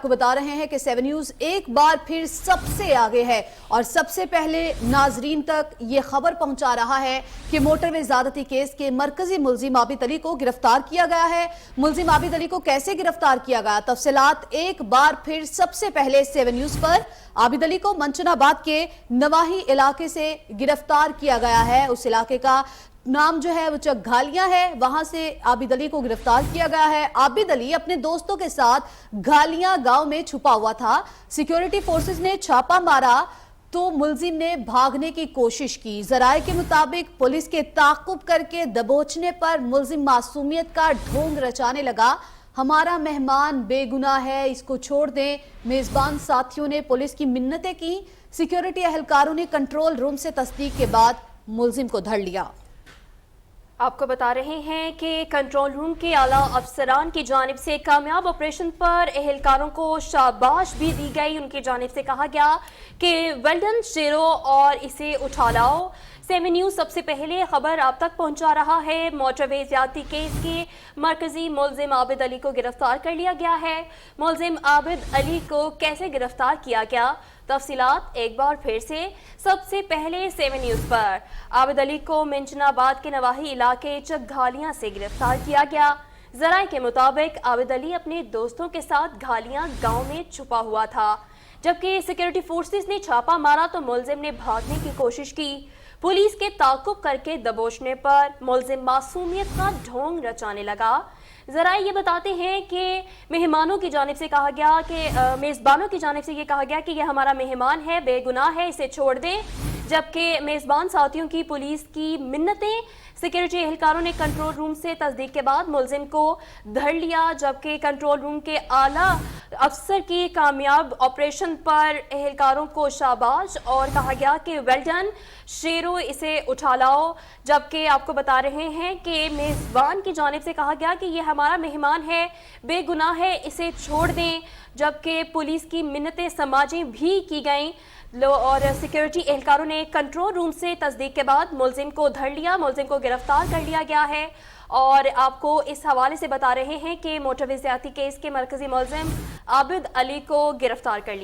آپ کو بتا رہے ہیں کہ 7 نیوز ایک بار پھر سب سے آگے ہے اور سب سے پہلے ناظرین تک یہ خبر پہنچا رہا ہے کہ موٹر وے زیادتی کیس کے مرکزی ملزم عابد علی کو گرفتار کیا گیا ہے۔ ملزم عابد علی کو کیسے گرفتار کیا گیا، تفصیلات ایک بار پھر سب سے پہلے 7 نیوز پر۔ عابد علی کو منچن آباد کے نواحی علاقے سے گرفتار کیا گیا ہے۔ اس علاقے کا نام جو ہے وہ چکگھالیاں ہے، وہاں سے عابد علی کو گرفتار کیا گیا ہے۔ عابد علی اپنے دوستوں کے ساتھ گھالیاں گاؤں میں چھپا ہوا تھا۔ سیکیورٹی فورسز نے چھاپا مارا تو ملزم نے بھاگنے کی کوشش کی۔ ذرائع کے مطابق پولیس کے تعاقب کر کے دبوچنے پر ملزم معصومیت کا ڈھونگ رچانے لگا۔ ہمارا مہمان بے گناہ ہے، اس کو چھوڑ دیں۔ میزبان ساتھیوں نے پولیس کی منتیں کی۔ سیکیورٹی اہلکاروں نے کنٹرول روم سے تصدیق کے بعد ملزم کو دھر لیا۔ آپ کو بتا رہے ہیں کہ کنٹرول روم کے اعلیٰ افسران کی جانب سے کامیاب آپریشن پر اہلکاروں کو شاباش بھی دی گئی۔ ان کی جانب سے کہا گیا کہ ویل ڈن شیرو اور اسے اٹھا لاؤ۔ 7 نیوز سب سے پہلے خبر آپ تک پہنچا رہا ہے۔ موٹر وے زیادتی کیس کے مرکزی ملزم عابد علی کو گرفتار کر لیا گیا ہے۔ ملزم عابد علی کو کیسے گرفتار کیا گیا، تفصیلات ایک بار پھر سب سے پہلے 7 نیوز پر۔ عابد علی کو منچن آباد کے نواحی علاقے چکگھالیاں سے گرفتار کیا گیا۔ ذرائع کے مطابق عابد علی اپنے دوستوں کے ساتھ گھالیاں گاؤں میں چھپا ہوا تھا، جبکہ سیکیورٹی فورسز نے چھاپا مارا تو ملزم نے بھاگنے کی کوشش کی۔ پولیس کے تعاقب کر کے دبوچنے پر ملزم معصومیت کا ڈھونگ رچانے لگا۔ ذرائع یہ بتاتے ہیں کہ مہمانوں کی جانب سے کہا گیا کہ میزبانوں کی جانب سے یہ کہا گیا کہ یہ ہمارا مہمان ہے، بے گناہ ہے، اسے چھوڑ دیں، جبکہ میزبان ساتھیوں کی پولیس کی منتیں، سیکیورٹی اہلکاروں نے کنٹرول روم سے تصدیق کے بعد ملزم کو دھر لیا۔ جبکہ کنٹرول روم کے اعلیٰ افسر کی کامیاب آپریشن پر اہلکاروں کو شاباش اور کہا گیا کہ ویل ڈن شیرو، اسے اٹھا لاؤ۔ جبکہ آپ کو بتا رہے ہیں کہ میزبان کی جانب سے کہا گیا کہ یہ ہمارا مہمان ہے، بے گناہ ہے، اسے چھوڑ دیں، جبکہ پولیس کی منتیں سماجی بھی کی گئیں اور سیکیورٹی اہلکاروں نے کنٹرول روم سے تصدیق کے بعد ملزم کو دھر لیا، ملزم کو گرفتار کر لیا گیا ہے۔ اور آپ کو اس حوالے سے بتا رہے ہیں کہ موٹر وے زیادتی کیس کے مرکزی ملزم عابد علی کو گرفتار کر لیا۔